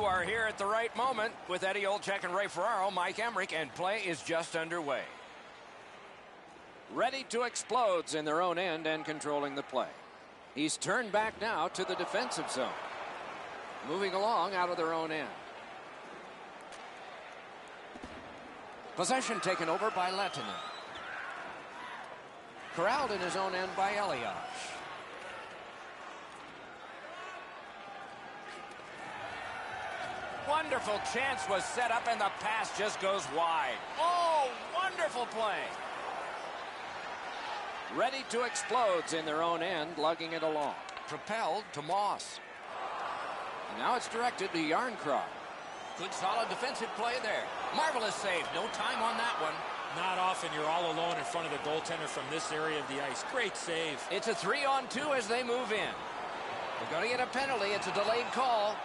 are here at the right moment with Eddie Olczyk and Ray Ferraro, Mike Emmerich, and play is just underway. Ready to explodes in their own end and controlling the play. He's turned back now to the defensive zone. Moving along out of their own end. Possession taken over by Lehtinen. Corralled in his own end by EASHL. Wonderful chance was set up and the pass just goes wide. Oh, wonderful play. Ready to explodes in their own end, lugging it along. Propelled to Moss. And now it's directed to Järnkrok. Good solid defensive play there. Marvelous save. No time on that one. Not often you're all alone in front of the goaltender from this area of the ice. Great save. It's a 3-on-2 as they move in. They're going to get a penalty. It's a delayed call.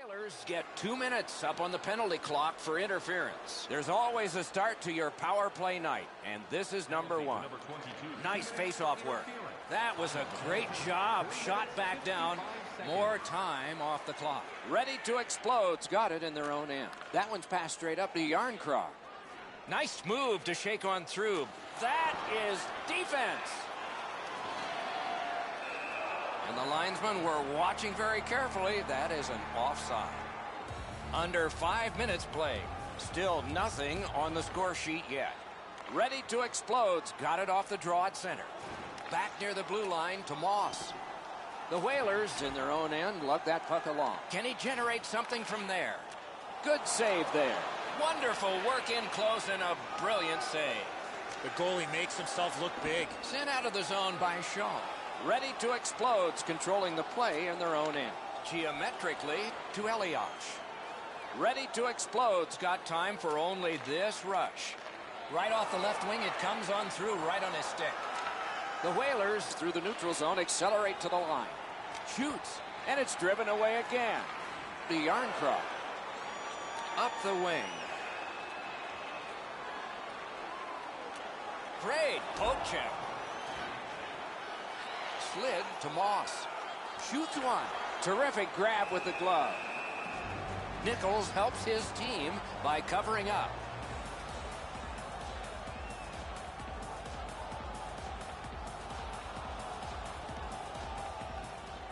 Whalers get 2 minutes up on the penalty clock for interference. There's always a start to your power play night, and this is number 1. Nice face-off work. That was a great job. Shot back down. More time off the clock. Ready to explodes. Got it in their own end. That one's passed straight up to Järnkrok. Nice move to shake on through. That is defense. And the linesmen were watching very carefully. That is an offside. Under 5 minutes played. Still nothing on the score sheet yet. Ready to explodes. Got it off the draw at center. Back near the blue line to Moss. The Whalers in their own end lug that puck along. Can he generate something from there? Good save there. Wonderful work in close and a brilliant save. The goalie makes himself look big. Sent out of the zone by Shaw. Ready to explodes, controlling the play in their own end. Geometrically to EASHL. Ready to explodes, got time for only this rush. Right off the left wing, it comes on through right on his stick. The Whalers, through the neutral zone, accelerate to the line. Shoots, and it's driven away again. To Järnkrok. Up the wing. Great poke check. Slid to Moss. Shoots one. Terrific grab with the glove. Nichols helps his team by covering up.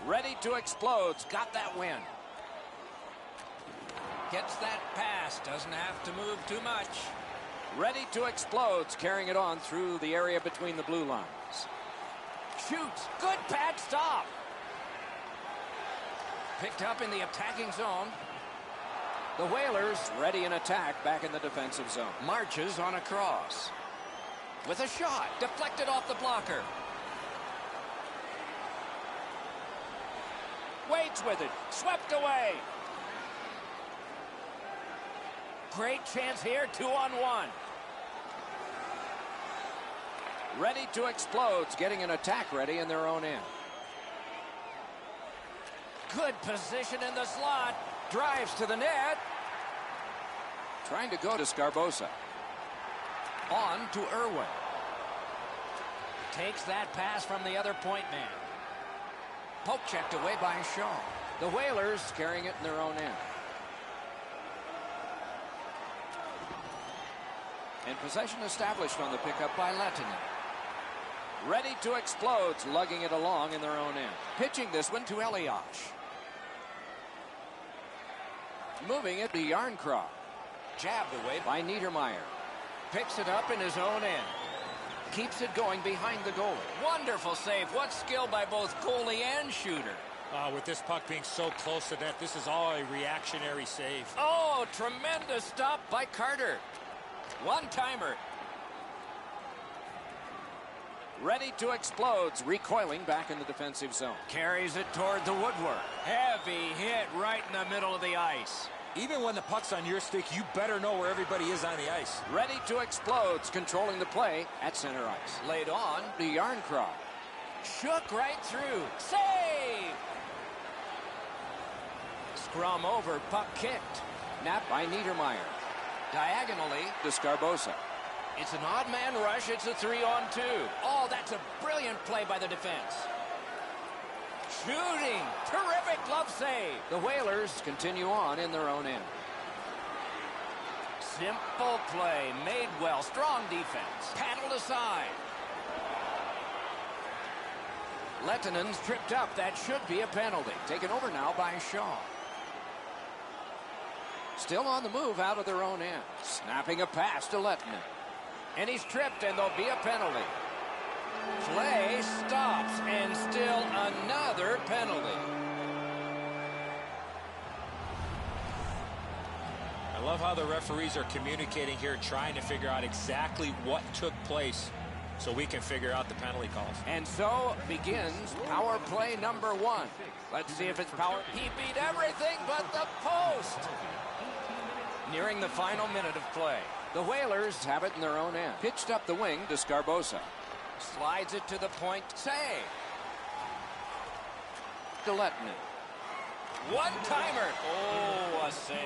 Ready to explodes. Got that win. Gets that pass. Doesn't have to move too much. Ready to explodes. Carrying it on through the area between the blue lines. Shoots. Good pad stop. Picked up in the attacking zone. The Whalers ready in attack back in the defensive zone. Marches on a cross. With a shot. Deflected off the blocker. Waits with it. Swept away. Great chance here. 2-on-1. Ready to explodes, getting an attack ready in their own end. Good position in the slot. Drives to the net. Trying to go to Scarbosa. On to Irwin. Takes that pass from the other point man. Poke checked away by Shaw. The Whalers carrying it in their own end. And possession established on the pickup by Lehtinen. Ready to explodes, lugging it along in their own end. Pitching this one to EASHL. Moving it to Järnkrok. Jabbed away by Niedermeyer. Picks it up in his own end. Keeps it going behind the goal. Wonderful save. What skill by both goalie and shooter. With this puck being so close to net, this is all a reactionary save. Oh, tremendous stop by Carter. One-timer. Ready to explode, recoiling back in the defensive zone. Carries it toward the woodwork. Heavy hit right in the middle of the ice. Even when the puck's on your stick, you better know where everybody is on the ice. Ready to explode, controlling the play at center ice. Laid on to Yarncroc. Shook right through. Save! Scrum over, puck kicked. Napped by Niedermeyer. Diagonally to Scarbosa. It's an odd man rush. It's a 3-on-2. Oh, that's a brilliant play by the defense. Shooting. Terrific glove save. The Whalers continue on in their own end. Simple play. Made well. Strong defense. Paddled aside. Lettinen's tripped up. That should be a penalty. Taken over now by Shaw. Still on the move out of their own end. Snapping a pass to Lettinen. And he's tripped, and there'll be a penalty. Play stops, and still another penalty. I love how the referees are communicating here, trying to figure out exactly what took place so we can figure out the penalty calls. And so begins power play number 1. Let's see if it's power. He beat everything but the post. Nearing the final minute of play. The Whalers have it in their own end. Pitched up the wing to Scarbosa. Slides it to the point. Save. To Lettinen. One-timer. Oh, a save.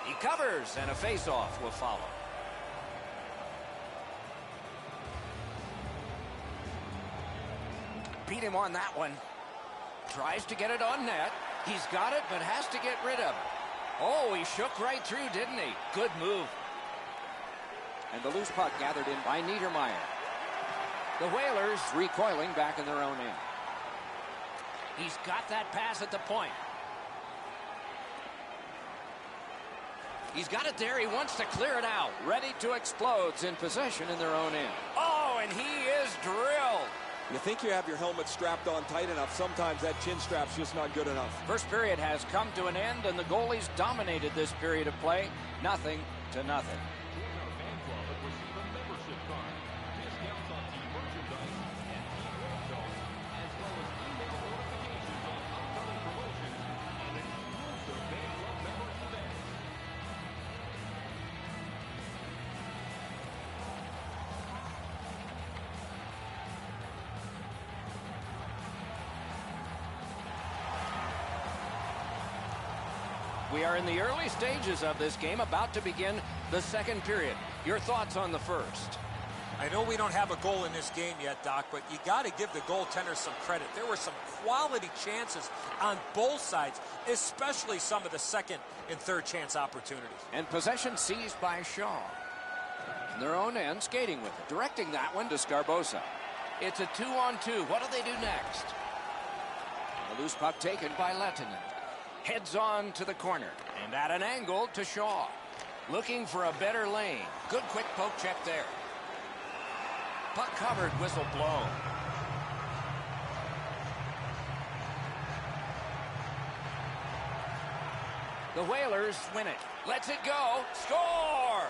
He covers, and a face-off will follow. Beat him on that one. Tries to get it on net. He's got it, but has to get rid of it. Oh, he shook right through, didn't he? Good move. And the loose puck gathered in by Niedermeyer. The Whalers recoiling back in their own end. He's got that pass at the point. He's got it there. He wants to clear it out. Ready to explode, in possession in their own end. Oh, and he is drilled. You think you have your helmet strapped on tight enough. Sometimes that chin strap's just not good enough. First period has come to an end, and the goalies dominated this period of play. 0-0. We are in the early stages of this game, about to begin the second period. Your thoughts on the first? I know we don't have a goal in this game yet, Doc, but you got to give the goaltender some credit. There were some quality chances on both sides, especially some of the second and third chance opportunities. And possession seized by Shaw. In their own end, skating with it. Directing that one to Scarbosa. It's a 2-on-2. What do they do next? The loose puck taken by Lettinen. Heads on to the corner, and at an angle to Shaw. Looking for a better lane. Good quick poke check there. Puck covered, whistle blown. The Whalers win it. Lets it go. Score!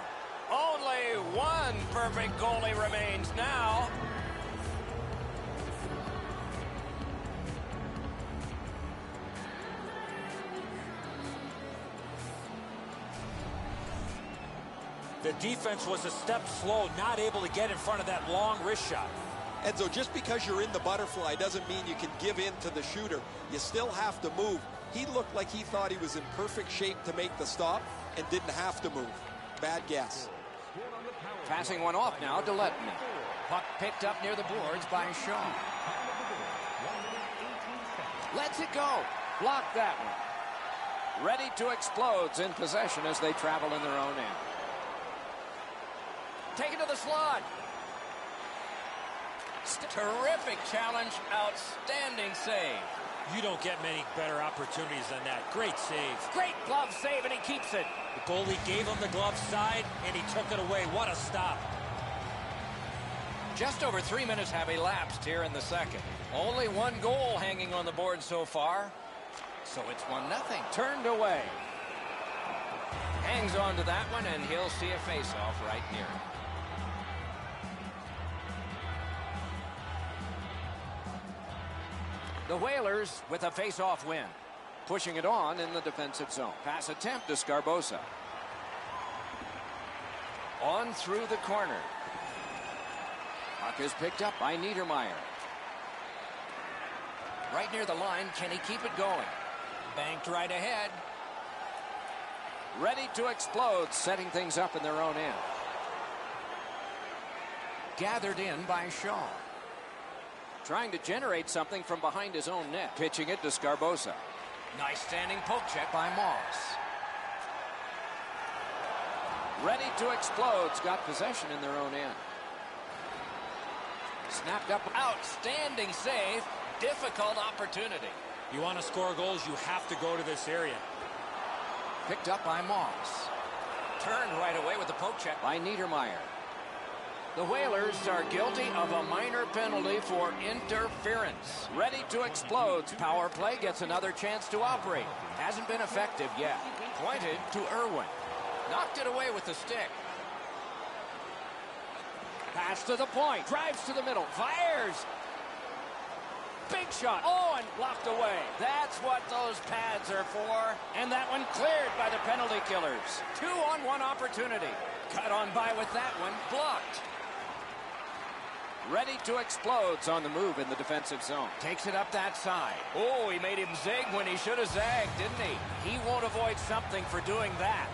Only one perfect goalie remains now. The defense was a step slow, not able to get in front of that long wrist shot. Enzo, just because you're in the butterfly doesn't mean you can give in to the shooter. You still have to move. He looked like he thought he was in perfect shape to make the stop and didn't have to move. Bad guess. Passing one off now to Lettinen. Puck picked up near the boards by Shaw. Lets it go. Blocked that one. Ready to explode, in possession as they travel in their own end. Taken to the slot. Terrific challenge. Outstanding save. You don't get many better opportunities than that. Great save. Great glove save, and he keeps it. The goalie gave him the glove side, and he took it away. What a stop. Just over 3 minutes have elapsed here in the second. Only one goal hanging on the board so far. So it's 1-0. Turned away. Hangs on to that one, and he'll see a face-off right near him. The Whalers with a face-off win. Pushing it on in the defensive zone. Pass attempt to Sgarbossa. On through the corner. Puck is picked up by Niedermeyer. Right near the line, can he keep it going? Banked right ahead. Ready to explode, setting things up in their own end. Gathered in by Shaw. Trying to generate something from behind his own net. Pitching it to Sgarbossa. Nice standing poke check by Moss. Ready to explode's got possession in their own end. Snapped up. Outstanding save. Difficult opportunity. You want to score goals, you have to go to this area. Picked up by Moss. Turned right away with the poke check by Niedermeyer. The Whalers are guilty of a minor penalty for interference. Ready to explode. Power play gets another chance to operate. Hasn't been effective yet. Pointed to Irwin. Knocked it away with the stick. Pass to the point. Drives to the middle. Fires. Big shot. Oh, and blocked away. That's what those pads are for. And that one cleared by the penalty killers. 2-on-1 opportunity. Cut on by with that one. Blocked. Ready to explode's on the move in the defensive zone. Takes it up that side. Oh, he made him zig when he should have zagged, didn't he? He won't avoid something for doing that.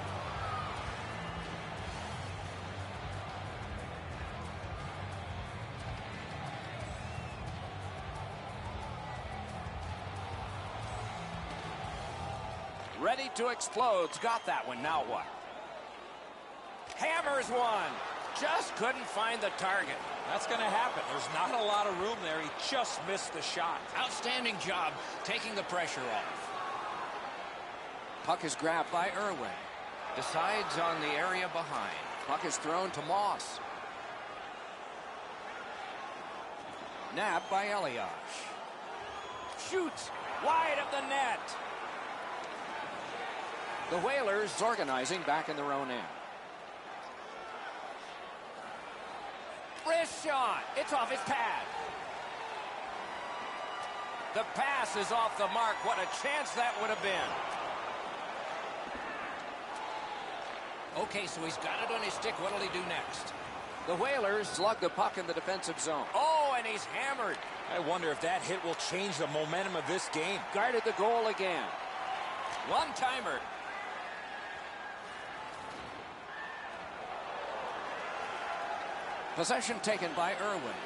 Ready to explode's got that one. Now what? Hammers one. Just couldn't find the target. That's going to happen. There's not a lot of room there. He just missed the shot. Outstanding job taking the pressure off. Puck is grabbed by Irwin. Decides on the area behind. Puck is thrown to Moss. Nabbed by Elias. Shoots wide of the net. The Whalers organizing back in their own end. Wrist shot. It's off his pad. The pass is off the mark. What a chance that would have been. Okay, so he's got it on his stick. What'll he do next? The Whalers slug the puck in the defensive zone. Oh, and he's hammered. I wonder if that hit will change the momentum of this game. Guarded the goal again. One-timer. Possession taken by Irwin.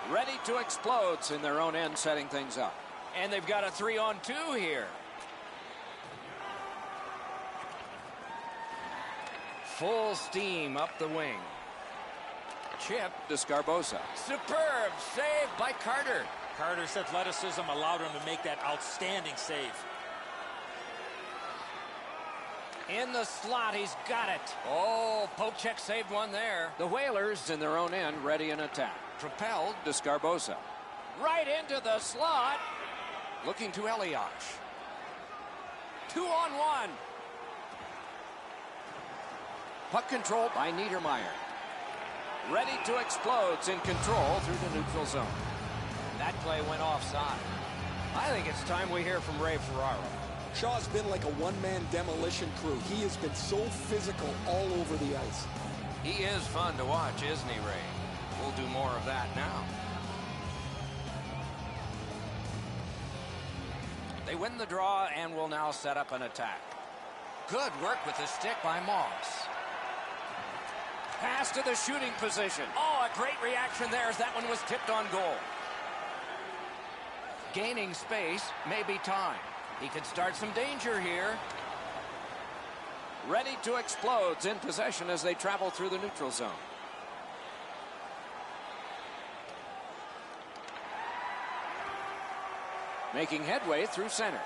Ready to explode in their own end, setting things up. And they've got a 3-on-2 here. Full steam up the wing. Chip to Sgarbossa. Superb save by Carter. Carter's athleticism allowed him to make that outstanding save. In the slot, he's got it. Oh, poke check saved one there. The Whalers in their own end, ready in attack. Propelled to Sgarbossa. Right into the slot. Looking to Elias. 2-on-1. Puck control by Niedermeyer. Ready to explode, in control through the neutral zone. That play went offside. I think it's time we hear from Ray Ferraro. Shaw's been like a one-man demolition crew. He has been so physical all over the ice. He is fun to watch, isn't he, Ray? We'll do more of that now. They win the draw and will now set up an attack. Good work with the stick by Moss. Pass to the shooting position. Oh, a great reaction there as that one was tipped on goal. Gaining space, maybe time. He could start some danger here. Ready to explode, in possession as they travel through the neutral zone. Making headway through center.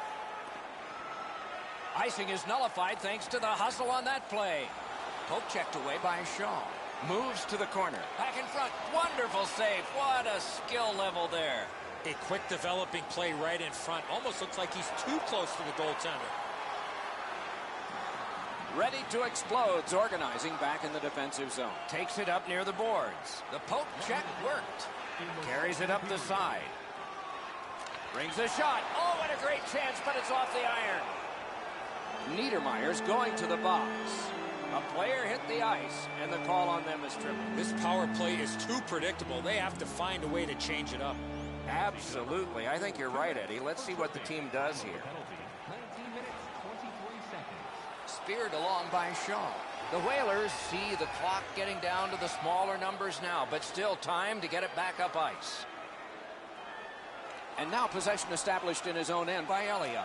Icing is nullified thanks to the hustle on that play. Poke checked away by Shaw. Moves to the corner. Back in front. Wonderful save. What a skill level there. A quick developing play right in front. Almost looks like he's too close to the goaltender. Ready to explode, organizing back in the defensive zone. Takes it up near the boards. The poke check worked. Carries it up the side. Brings a shot. Oh, what a great chance, but it's off the iron. Niedermayer's going to the box. A player hit the ice, and the call on them is tripping. This power play is too predictable. They have to find a way to change it up. Absolutely. I think you're right, Eddie. Let's see what the team does here. Speared along by Shaw. The Whalers see the clock getting down to the smaller numbers now, but still time to get it back up ice. And now possession established in his own end by EASHL.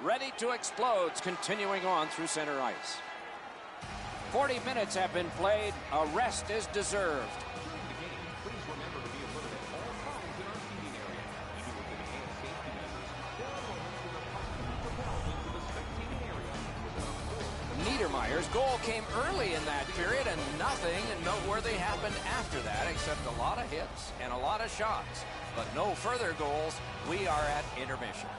Ready to explode, continuing on through center ice. 40 minutes have been played. A rest is deserved. Niedermayer's goal came early in that period, and nothing noteworthy happened after that except a lot of hits and a lot of shots. But no further goals. We are at intermission.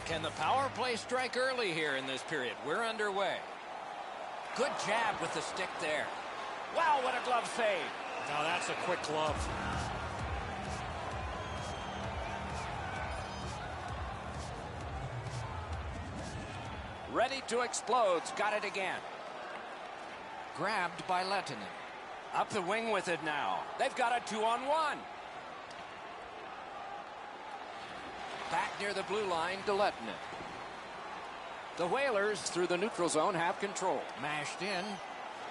Can the power play strike early here in this period? We're underway. Good jab with the stick there. Wow, what a glove save. Now that's a quick glove. Ready to explode. Got it again. Grabbed by Lehtinen. Up the wing with it now. They've got a 2-on-1. Back near the blue line to Lehtinen. The Whalers through the neutral zone have control. Mashed in.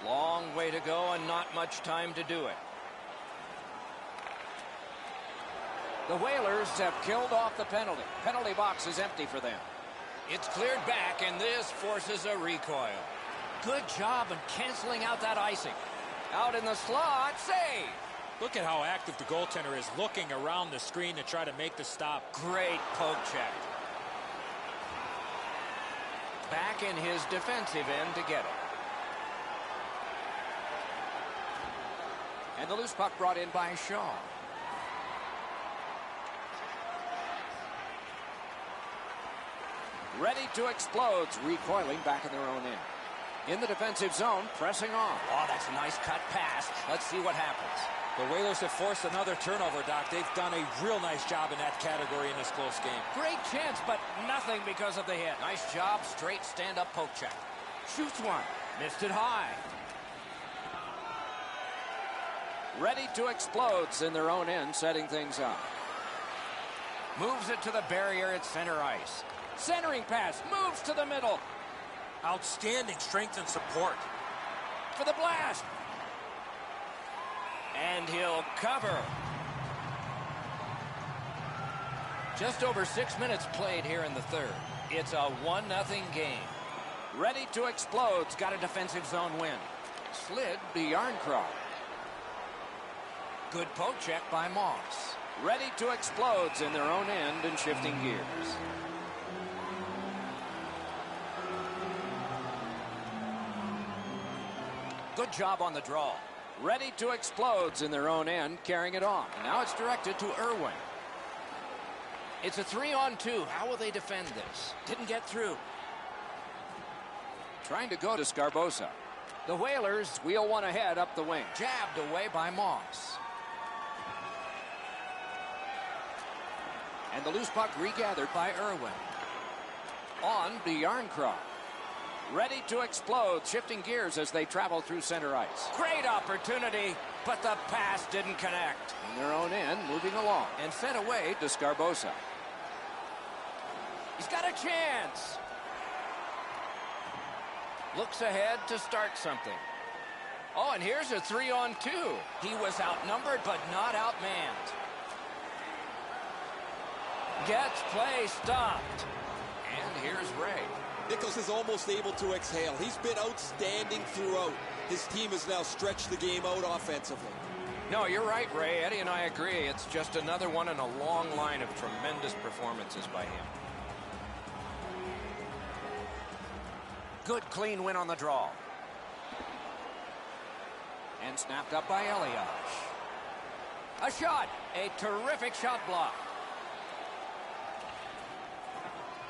Long way to go and not much time to do it. The Whalers have killed off the penalty. Penalty box is empty for them. It's cleared back, and this forces a recoil. Good job in canceling out that icing. Out in the slot, save. Look at how active the goaltender is, looking around the screen to try to make the stop. Great poke check. Back in his defensive end to get it. And the loose puck brought in by Shaw. Ready to explode, recoiling back in their own end. In the defensive zone, pressing on. Oh, that's a nice cut pass. Let's see what happens. The Whalers have forced another turnover, Doc. They've done a real nice job in that category in this close game. Great chance, but nothing because of the hit. Nice job, straight stand-up poke check. Shoots one. Missed it high. Ready to explode in their own end, setting things up. Moves it to the barrier at center ice. Centering pass, moves to the middle. Outstanding strength and support. For the blast. And he'll cover. Just over 6 minutes played here in the third. It's a 1-0 game. Ready to explode. Got a defensive zone win. Slid to Yarncroft. Good poke check by Moss. Ready to explode in their own end and shifting gears. Good job on the draw. Ready to explode in their own end, carrying it on. Now it's directed to Irwin. It's a 3-on-2. How will they defend this? Didn't get through. Trying to go to Scarbosa. The Whalers wheel one ahead up the wing. Jabbed away by Moss. And the loose puck regathered by Irwin. On to Yarncroft. Ready to explode, shifting gears as they travel through center ice. Great opportunity, but the pass didn't connect. In their own end, moving along. And sent away to Scarbosa. He's got a chance. Looks ahead to start something. Oh, and here's a 3-on-2. He was outnumbered, but not outmanned. Gets play stopped. And here's Ray. Nichols is almost able to exhale. He's been outstanding throughout. His team has now stretched the game out offensively. No, you're right, Ray. Eddie and I agree. It's just another one in a long line of tremendous performances by him. Good, clean win on the draw. And snapped up by Elias. A shot. A terrific shot block.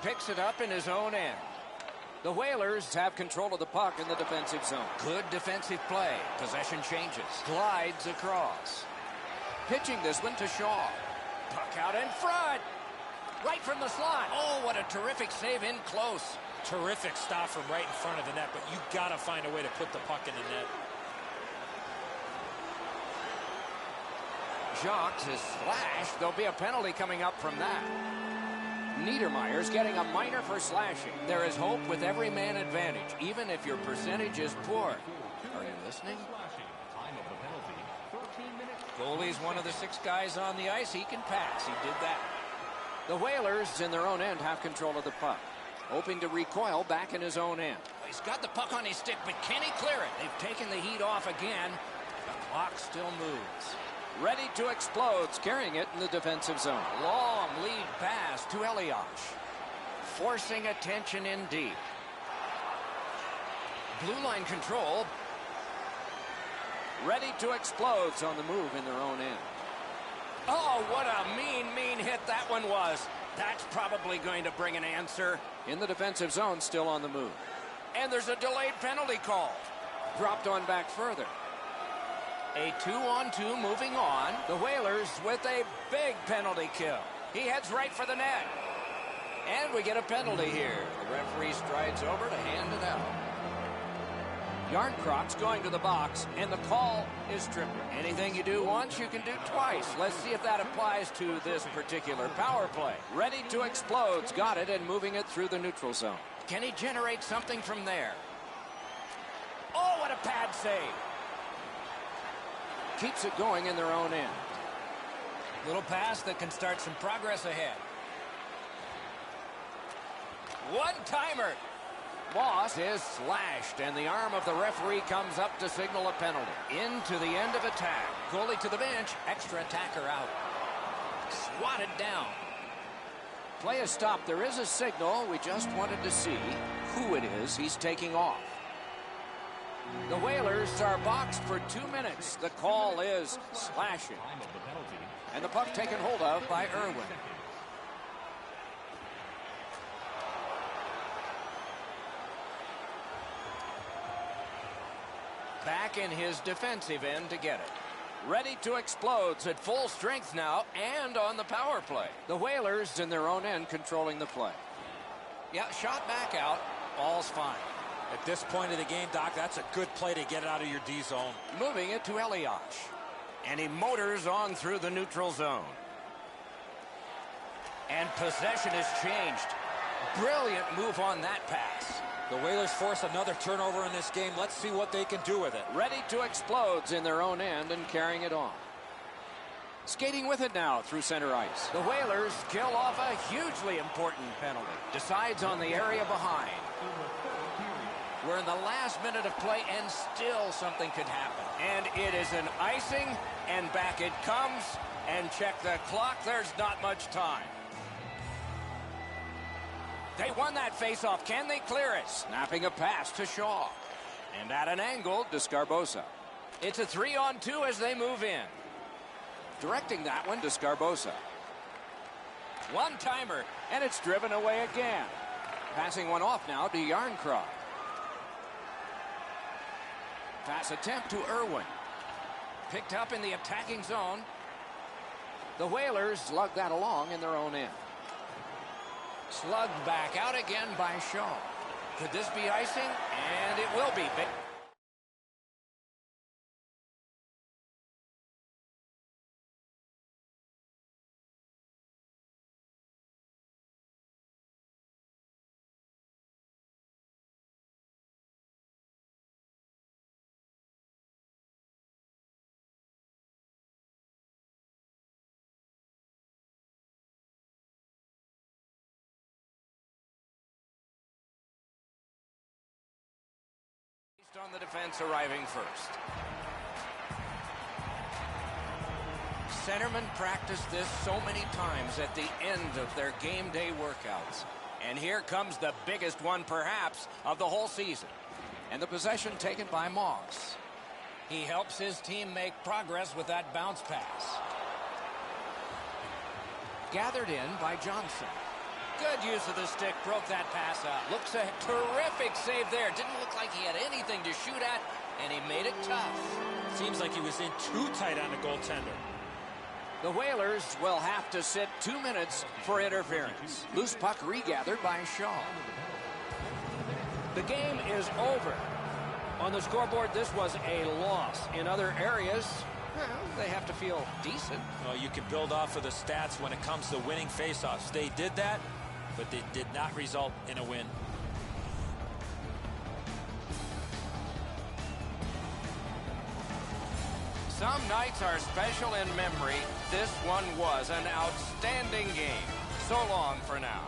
Picks it up in his own end. The Whalers have control of the puck in the defensive zone. Good defensive play. Possession changes. Glides across. Pitching this one to Shaw. Puck out in front. Right from the slot. Oh, what a terrific save in close. Terrific stop from right in front of the net, but you got to find a way to put the puck in the net. Jacques is slashed. There'll be a penalty coming up from that. Niedermayer's getting a minor for slashing. There is hope with every man advantage, even if your percentage is poor. Are you listening? Goalie's one of the 6 guys on the ice. He can pass. He did that. The Whalers in their own end have control of the puck. Hoping to recoil back in his own end. He's got the puck on his stick, but can he clear it? They've taken the heat off again. The clock still moves. Ready to explode, carrying it in the defensive zone. Long lead pass to Elias. Forcing attention in deep. Blue line control. Ready to explode on the move in their own end. Oh, what a mean hit that one was. That's probably going to bring an answer. In the defensive zone, still on the move. And there's a delayed penalty call. Dropped on back further. A 2-on-2 moving on. The Whalers with a big penalty kill. He heads right for the net. And we get a penalty here. The referee strides over to hand it out. Yarncroft's going to the box, and the call is tripping. Anything you do once, you can do twice. Let's see if that applies to this particular power play. Ready to explode. Got it and moving it through the neutral zone. Can he generate something from there? Oh, what a pad save. Keeps it going in their own end. Little pass that can start some progress ahead. One-timer. Moss is slashed, and the arm of the referee comes up to signal a penalty. Into the end of attack. Goalie to the bench. Extra attacker out. Swatted down. Play is stopped. There is a signal. We just wanted to see who it is he's taking off. The Whalers are boxed for 2 minutes. The call is slashing. And the puck taken hold of by Irwin. Back in his defensive end to get it. Ready to explode at full strength now and on the power play. The Whalers in their own end controlling the play. Yeah, shot back out. All's fine. At this point of the game, Doc, that's a good play to get it out of your D zone. Moving it to Elias. And he motors on through the neutral zone. And possession has changed. Brilliant move on that pass. The Whalers force another turnover in this game. Let's see what they can do with it. Ready to explode in their own end and carrying it on. Skating with it now through center ice. The Whalers kill off a hugely important penalty. Decides on the area behind. We're in the last minute of play, and still something could happen. And it is an icing, and back it comes. And check the clock. There's not much time. They won that faceoff. Can they clear it? Snapping a pass to Shaw. And at an angle to Scarbosa. It's a 3-on-2 as they move in. Directing that one to Scarbosa. One-timer, and it's driven away again. Passing one off now to Yarncroft. Pass attempt to Irwin. Picked up in the attacking zone. The Whalers lug that along in their own end. Slugged back out again by Shaw. Could this be icing? And it will be. On the defense arriving first. Centermen practice this so many times at the end of their game day workouts. And here comes the biggest one, perhaps, of the whole season. And the possession taken by Moss. He helps his team make progress with that bounce pass. Gathered in by Johnson. Good use of the stick, broke that pass out. Looks a terrific save there. Didn't look like he had anything to shoot at, and he made it tough. Seems like he was in too tight on the goaltender. The Whalers will have to sit 2 minutes for interference. Loose puck regathered by Shaw. The game is over. On the scoreboard, this was a loss. In other areas, well, they have to feel decent. Well, you can build off of the stats when it comes to winning faceoffs. They did that, but they did not result in a win. Some nights are special in memory. This one was an outstanding game. So long for now.